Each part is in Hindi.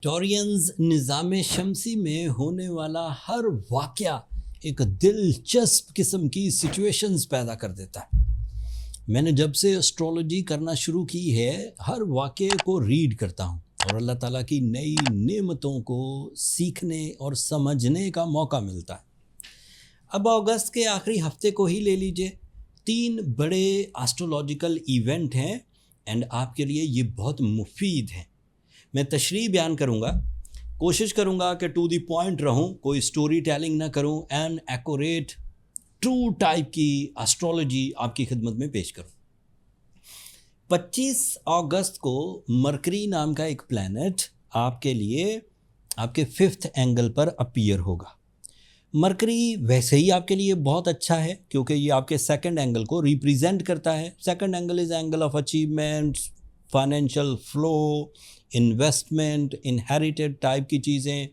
टॉरियंस निज़ाम शमसी में होने वाला हर वाक़या एक दिलचस्प किस्म की सिचुएशंस पैदा कर देता है। मैंने जब से एस्ट्रोलॉजी करना शुरू की है, हर वाक़ये को रीड करता हूँ और अल्लाह ताला की नई नेमतों को सीखने और समझने का मौका मिलता है। अब अगस्त के आखिरी हफ्ते को ही ले लीजिए, 3 बड़े एस्ट्रोलॉजिकल इवेंट हैं एंड आपके लिए ये बहुत मुफीद हैं। मैं तशरीह बयान करूँगा, कोशिश करूँगा कि टू दी पॉइंट रहूँ, कोई स्टोरी टेलिंग ना करूँ एंड एक्यूरेट ट्रू टाइप की एस्ट्रोलॉजी आपकी खिदमत में पेश करूँ। 25 अगस्त को मरकरी नाम का एक प्लैनेट आपके लिए आपके 5th एंगल पर अपीयर होगा। मरकरी वैसे ही आपके लिए बहुत अच्छा है क्योंकि ये आपके 2nd एंगल को रिप्रेजेंट करता है। 2nd angle is angle of achievements, financial flow, investment, inherited type की चीज़ें,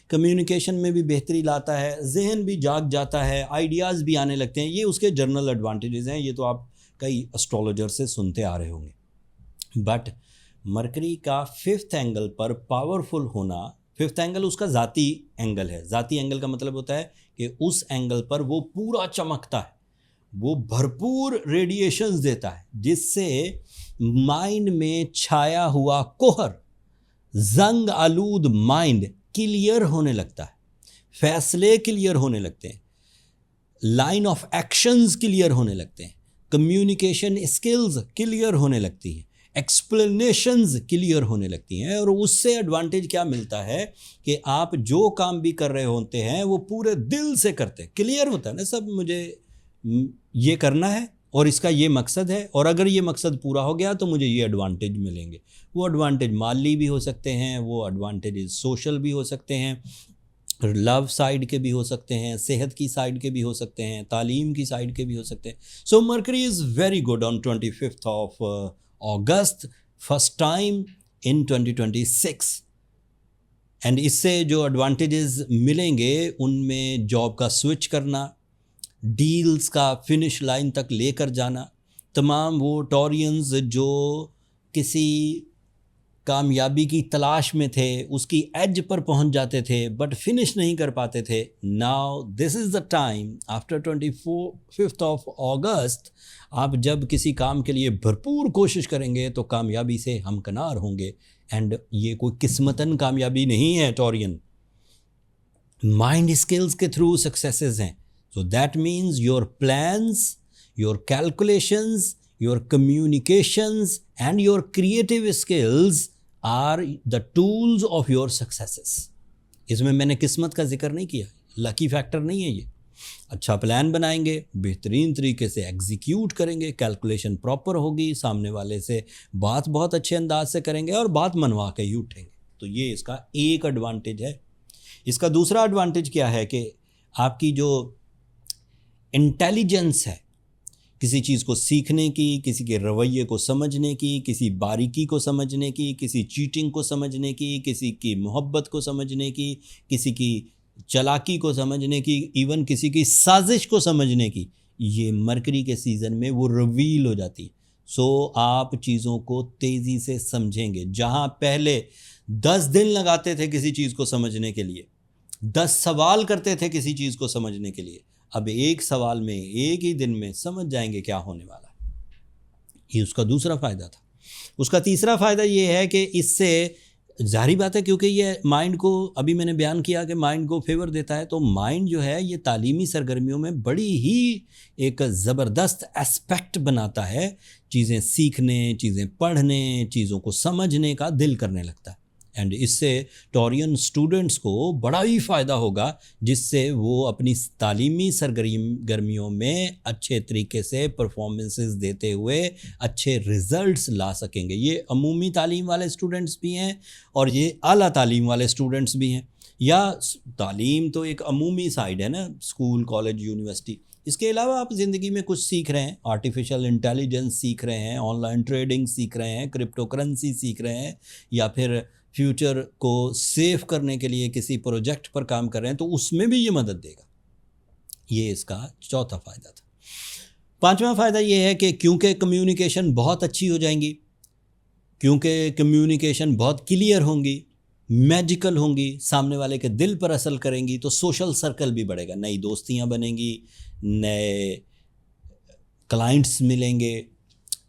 कम्युनिकेशन में भी बेहतरी लाता है, जहन भी जाग जाता है, आइडियाज़ भी आने लगते हैं। ये उसके जर्नल एडवांटेजेस हैं, ये तो आप कई एस्ट्रोलॉजर से सुनते आ रहे होंगे। बट मरकरी का 5th एंगल पर पावरफुल होना, 5th एंगल उसका ज़ाती एंगल है। ज़ाती एंगल का मतलब होता है कि उस एंगल पर वो पूरा चमकता है, वो भरपूर रेडिएशंस देता है, जिससे माइंड में छाया हुआ कोहर, जंग आलूद माइंड क्लियर होने लगता है, फैसले क्लियर होने लगते हैं, लाइन ऑफ एक्शंस क्लियर होने लगते हैं, कम्युनिकेशन स्किल्स क्लियर होने लगती हैं, एक्सप्लेनेशंस क्लियर होने लगती हैं। और उससे एडवांटेज क्या मिलता है कि आप जो काम भी कर रहे होते हैं वो पूरे दिल से करते हैं, क्लियर होता है ना, सब मुझे ये करना है और इसका ये मकसद है, और अगर ये मकसद पूरा हो गया तो मुझे ये एडवांटेज मिलेंगे। वो एडवांटेज माली भी हो सकते हैं, वो एडवांटेज सोशल भी हो सकते हैं, लव साइड के भी हो सकते हैं, सेहत की साइड के भी हो सकते हैं, तालीम की साइड के भी हो सकते हैं। So mercury is very good on 25th of August, first time in 2026। And इससे जो एडवांटेजेस मिलेंगे उनमें जॉब का स्विच करना, डील्स का फिनिश लाइन तक लेकर जाना, तमाम वो टॉरियंस जो किसी कामयाबी की तलाश में थे, उसकी एज पर पहुंच जाते थे बट फिनिश नहीं कर पाते थे, now this is the time after 25th of अगस्त आप जब किसी काम के लिए भरपूर कोशिश करेंगे तो कामयाबी से हमकनार होंगे। एंड ये कोई किस्मतन कामयाबी नहीं है, टॉरियन माइंड स्किल्स के थ्रू सक्सेसेस हैं। So that means your plans, your calculations, your communications and your creative skills are the tools of your successes. इसमें मैंने किस्मत का जिक्र नहीं किया, लकी फैक्टर नहीं है ये। अच्छा प्लान बनाएंगे, बेहतरीन तरीके से एग्जीक्यूट करेंगे, कैलकुलेशन प्रॉपर होगी, सामने वाले से बात बहुत अच्छे अंदाज से करेंगे और बात मनवा के ही उठेंगे। तो ये इसका एक एडवांटेज है। इसका दूसरा एडवांटेज क्या है कि आपकी जो इंटेलिजेंस है, किसी चीज़ को सीखने की, किसी के रवैये को समझने की, किसी बारीकी को समझने की, किसी चीटिंग को समझने की, किसी की मोहब्बत को समझने की, किसी की चालाकी को समझने की, इवन किसी की साजिश को समझने की, ये मरकरी के सीज़न में वो रिवील हो जाती है। सो आप चीज़ों को तेज़ी से समझेंगे। जहाँ पहले 10 दिन लगाते थे किसी चीज़ को समझने के लिए, 10 सवाल करते थे किसी चीज़ को समझने के लिए, अब एक सवाल में एक ही दिन में समझ जाएंगे क्या होने वाला है। ये उसका दूसरा फ़ायदा था। उसका तीसरा फ़ायदा ये है कि इससे ज़ाहिर बात है, क्योंकि ये माइंड को, अभी मैंने बयान किया कि माइंड को फेवर देता है, तो माइंड जो है ये तालीमी सरगर्मियों में बड़ी ही एक ज़बरदस्त एस्पेक्ट बनाता है। चीज़ें सीखने, चीज़ें पढ़ने, चीज़ों को समझने का दिल करने लगता है। एंड इससे टॉरियन स्टूडेंट्स को बड़ा ही फ़ायदा होगा, जिससे वो अपनी तालीमी सरगर्मियों में अच्छे तरीके से परफॉर्मेंसेस देते हुए अच्छे रिज़ल्ट्स ला सकेंगे। ये अमूमी तालीम वाले स्टूडेंट्स भी हैं और ये आला तालीम वाले स्टूडेंट्स भी हैं। या तालीम तो एक अमूमी साइड है ना, स्कूल, कॉलेज, यूनिवर्सिटी। इसके अलावा आप ज़िंदगी में कुछ सीख रहे हैं, आर्टिफिशियल इंटेलिजेंस सीख रहे हैं, ऑनलाइन ट्रेडिंग सीख रहे हैं, क्रिप्टो करेंसी सीख रहे हैं, या फिर फ्यूचर को सेव करने के लिए किसी प्रोजेक्ट पर काम कर रहे हैं, तो उसमें भी ये मदद देगा। ये इसका चौथा फ़ायदा था। पांचवा फ़ायदा ये है कि क्योंकि कम्युनिकेशन बहुत अच्छी हो जाएंगी, क्योंकि कम्युनिकेशन बहुत क्लियर होंगी, मैजिकल होंगी, सामने वाले के दिल पर असर करेंगी, तो सोशल सर्कल भी बढ़ेगा, नई दोस्तियां बनेंगी, नए क्लाइंट्स मिलेंगे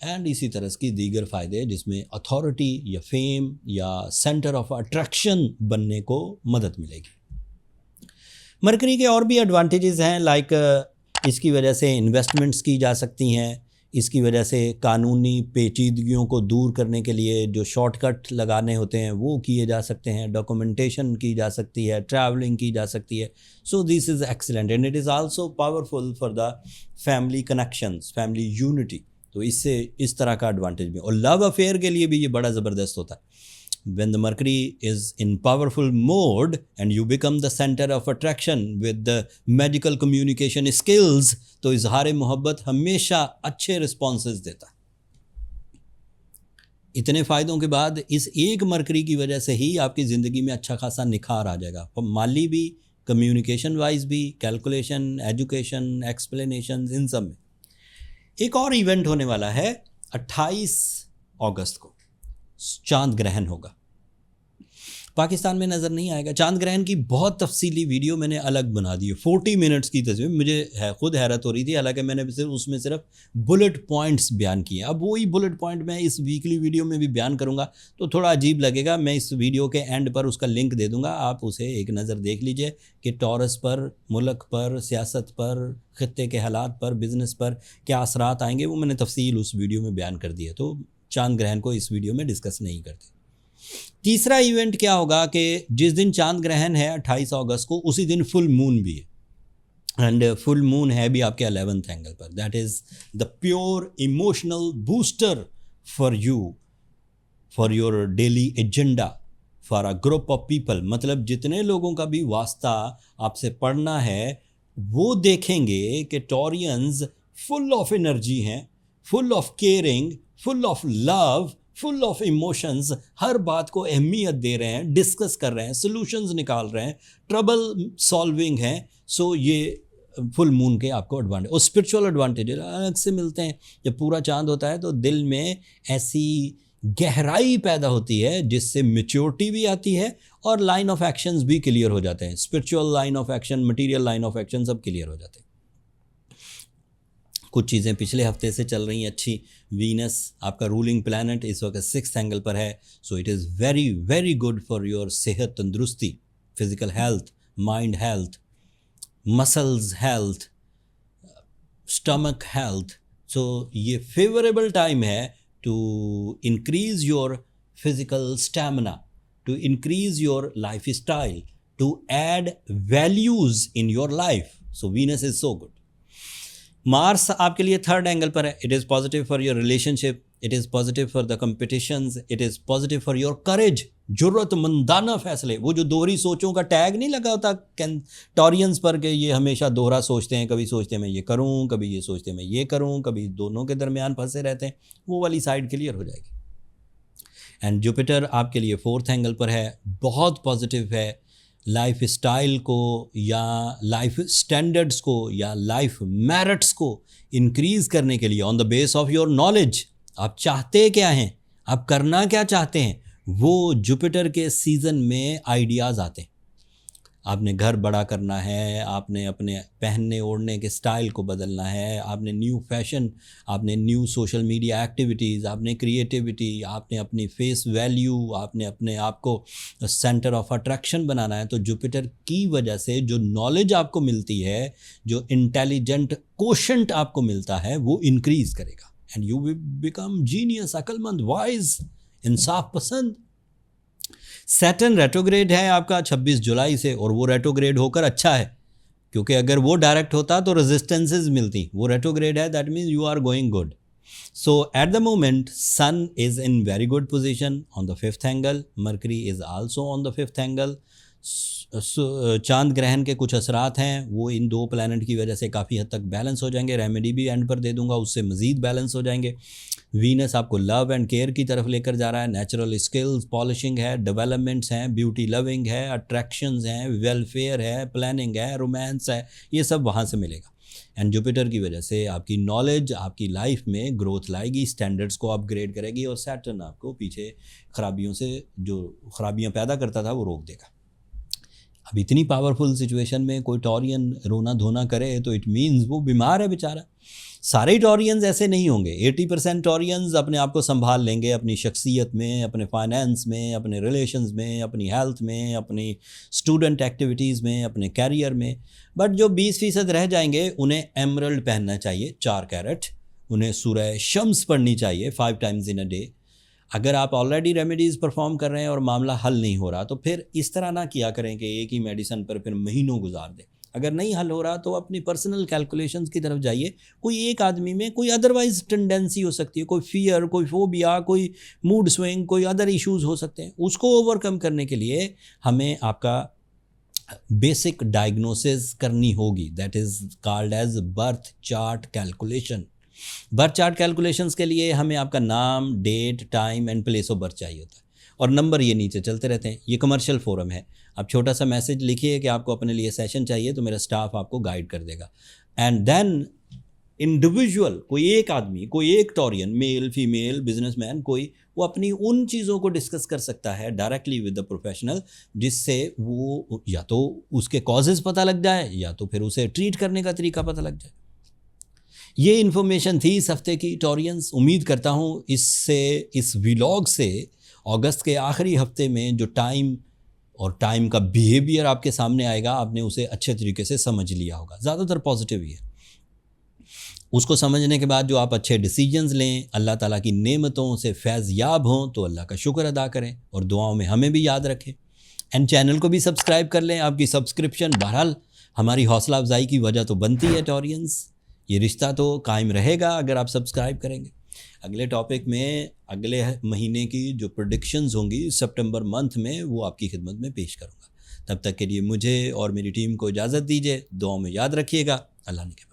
एंड इसी तरह की दीगर फ़ायदे जिसमें अथॉरिटी या फेम या सेंटर ऑफ अट्रैक्शन बनने को मदद मिलेगी। मरकरी के और भी एडवांटेजेस हैं, लाइक इसकी वजह से इन्वेस्टमेंट्स की जा सकती हैं, इसकी वजह से कानूनी पेचीदगियों को दूर करने के लिए जो शॉर्टकट लगाने होते हैं वो किए जा सकते हैं, डॉक्यूमेंटेशन की जा सकती है, ट्रैवलिंग की जा सकती है। So this is excellent and it is also powerful for the family connections, family unity. तो इससे इस तरह का एडवांटेज भी, और लव अफेयर के लिए भी ये बड़ा ज़बरदस्त होता है। When the Mercury is in powerful mode and you become the center of attraction with the magical communication skills, तो इजहार मोहब्बत हमेशा अच्छे रिस्पॉन्सेस देता है। इतने फ़ायदों के बाद इस एक मरकरी की वजह से ही आपकी ज़िंदगी में अच्छा खासा निखार आ जाएगा, माली भी, कम्युनिकेशन वाइज भी, कैलकुलेशन, एजुकेशन, एक्सप्लेनेशन, इन सब में। एक और इवेंट होने वाला है 28 अगस्त को, चांद ग्रहण होगा। पाकिस्तान में नज़र नहीं आएगा। चांद ग्रहण की बहुत तफसीली वीडियो मैंने अलग बना दी है, 40 मिनट्स की तस्वीर। मुझे खुद हैरत हो रही थी, हालांकि मैंने उसमें सिर्फ बुलेट पॉइंट्स बयान किए। अब वही बुलेट पॉइंट मैं इस वीकली वीडियो में भी बयान करूंगा तो थोड़ा अजीब लगेगा। मैं इस वीडियो के एंड पर उसका लिंक दे दूंगा, आप उसे एक नज़र देख लीजिए कि टॉरस पर, मुल्क पर, सियासत पर, ख़ित्ते के हालात पर, बिज़नेस पर क्या असरात आएंगे, वो मैंने तफसील उस वीडियो में बयान कर दी है। तो चांद ग्रहण को इस वीडियो में डिस्कस नहीं करते। तीसरा इवेंट क्या होगा कि जिस दिन चांद ग्रहण है 28 अगस्त को, उसी दिन फुल मून भी है, एंड फुल मून है भी आपके 11th एंगल पर। That is the pure emotional booster for you, for your daily agenda, for a group of people. मतलब जितने लोगों का भी वास्ता आपसे पढ़ना है वो देखेंगे कि टॉरियंस फुल ऑफ एनर्जी हैं, full of caring, full of love, full of emotions, हर बात को अहमियत दे रहे हैं, डिस्कस कर रहे हैं, सॉल्यूशंस निकाल रहे हैं, ट्रबल सॉल्विंग हैं। सो ये फुल मून के आपको एडवांटेज और स्पिरिचुअल एडवांटेज अलग से मिलते हैं। जब पूरा चांद होता है तो दिल में ऐसी गहराई पैदा होती है जिससे मैच्योरिटी भी आती है और लाइन ऑफ एक्शंस भी क्लियर हो जाते हैं। Spiritual line of action, material line of action सब क्लियर हो जाते हैं। कुछ चीज़ें पिछले हफ्ते से चल रही हैं अच्छी। वीनस आपका रूलिंग प्लैनेट इस वक्त 6th एंगल पर है। So it is very very good for your सेहत, तंदुरुस्ती, physical health, mind health, muscles health, stomach health. So ये फेवरेबल टाइम है to increase your physical stamina, to increase your lifestyle, to add values in your life. So Venus is so good. Mars आपके लिए 3rd एंगल पर है। It is positive for your relationship, it is positive for the competitions, it is positive for your करेज, ज़रूरतमंदाना फैसले। वो जो दोहरी सोचों का टैग नहीं लगा होता टॉरियंस पर कि ये हमेशा दोहरा सोचते हैं, कभी सोचते हैं मैं ये करूं, कभी ये सोचते हैं मैं ये करूं, कभी दोनों के दरमियान फंसे रहते हैं, वो वाली साइड क्लियर हो जाएगी। एंड जुपिटर आपके लिए 4th एंगल पर है, बहुत पॉजिटिव है। लाइफ स्टाइल को या लाइफ स्टैंडर्ड्स को या लाइफ मेरिट्स को इंक्रीज़ करने के लिए on the base of your knowledge, आप चाहते क्या हैं, आप करना क्या चाहते हैं, वो जुपिटर के सीज़न में आइडियाज़ आते हैं। आपने घर बड़ा करना है, आपने अपने पहनने ओढ़ने के स्टाइल को बदलना है, आपने न्यू फैशन, आपने न्यू सोशल मीडिया एक्टिविटीज़, आपने क्रिएटिविटी, आपने अपनी फेस वैल्यू, आपने अपने आप को सेंटर ऑफ अट्रैक्शन बनाना है। तो जुपिटर की वजह से जो नॉलेज आपको मिलती है, जो इंटेलिजेंट कोशेंट आपको मिलता है, वो इंक्रीज़ करेगा and you will become genius, अक्लमंद, वाइज, इंसाफ पसंद। सैटर्न रेट्रोग्रेड है आपका 26 जुलाई से, और वो रेट्रोग्रेड होकर अच्छा है, क्योंकि अगर वो डायरेक्ट होता तो रेजिस्टेंसेस मिलती। वो रेट्रोग्रेड है, that means you are going good. So at the moment sun is in very good position on the 5th angle, Mercury is also on the 5th angle. चांद ग्रहण के कुछ असरात हैं, वो इन 2 प्लैनेट की वजह से काफ़ी हद तक बैलेंस हो जाएंगे। रेमेडी भी एंड पर दे दूंगा, उससे मज़ीद बैलेंस हो जाएंगे। वीनस आपको लव एंड केयर की तरफ लेकर जा रहा है, नेचुरल स्किल्स, पॉलिशिंग है, डेवलपमेंट्स हैं, ब्यूटी लविंग है, अट्रैक्शंस हैं, वेलफेयर है, प्लानिंग है, रोमांस है, ये सब वहाँ से मिलेगा। एंड जुपिटर की वजह से आपकी नॉलेज आपकी लाइफ में ग्रोथ लाएगी, स्टैंडर्ड्स को अपग्रेड करेगी, और सैटर्न आपको पीछे खराबियों से जो खराबियां पैदा करता था वो रोक देगा। अब इतनी पावरफुल सिचुएशन में कोई टॉरियन रोना धोना करे तो इट मीन्स वो बीमार है बेचारा। सारे टॉरियंस ऐसे नहीं होंगे, 80% टॉरियंस अपने आप को संभाल लेंगे, अपनी शख्सियत में, अपने फाइनेंस में, अपने रिलेशंस में, अपनी हेल्थ में, अपनी स्टूडेंट एक्टिविटीज़ में, अपने कैरियर में। बट जो 20% रह जाएंगे उन्हें एमरल्ड पहनना चाहिए 4 कैरेट, उन्हें सूरह शम्स पढ़नी चाहिए 5 टाइम्स इन अ डे। अगर आप ऑलरेडी रेमेडीज़ परफॉर्म कर रहे हैं और मामला हल नहीं हो रहा तो फिर इस तरह ना किया करें कि एक ही मेडिसिन पर फिर महीनों गुजार दें। अगर नहीं हल हो रहा तो अपनी पर्सनल कैलकुलेशंस की तरफ जाइए। कोई एक आदमी में कोई अदरवाइज टेंडेंसी हो सकती है, कोई फियर, कोई फोबिया, कोई मूड स्विंग, कोई अदर इश्यूज़ हो सकते हैं। उसको ओवरकम करने के लिए हमें आपका बेसिक डायग्नोसिस करनी होगी, that is called as birth chart calculation. Birth chart calculations के लिए हमें आपका नाम, date, time and place of birth चाहिए होता है, और नंबर ये नीचे चलते रहते हैं। ये कमर्शियल फोरम है, आप छोटा सा मैसेज लिखिए कि आपको अपने लिए सेशन चाहिए, तो मेरा स्टाफ आपको गाइड कर देगा। एंड देन इंडिविजुअल, कोई एक आदमी, कोई एक टॉरियन, मेल, फीमेल, बिजनेसमैन, कोई, वो अपनी उन चीज़ों को डिस्कस कर सकता है डायरेक्टली विद द प्रोफेशनल, जिससे वो या तो उसके कॉजेज़ पता लग जाए या तो फिर उसे ट्रीट करने का तरीका पता लग जाए। ये इन्फॉर्मेशन थी इस हफ्ते की टॉरियंस। उम्मीद करता हूँ इस व्लॉग से अगस्त के आखिरी हफ्ते में जो टाइम और टाइम का बिहेवियर आपके सामने आएगा, आपने उसे अच्छे तरीके से समझ लिया होगा। ज़्यादातर पॉजिटिव ही है। उसको समझने के बाद जो आप अच्छे डिसीजंस लें, अल्लाह ताला की नेमतों से फैज़ याब हों, तो अल्लाह का शुक्र अदा करें और दुआओं में हमें भी याद रखें। एंड चैनल को भी सब्सक्राइब कर लें। आपकी सब्सक्रिप्शन बहरहाल हमारी हौसला अफजाई की वजह तो बनती है टॉरियंस। ये रिश्ता तो कायम रहेगा अगर आप सब्सक्राइब करेंगे। अगले टॉपिक में अगले महीने की जो प्रेडिक्शंस होंगी सितंबर मंथ में, वो आपकी खिदमत में पेश करूँगा। तब तक के लिए मुझे और मेरी टीम को इजाज़त दीजिए। दुआओं में याद रखिएगा। अल्लाह ने के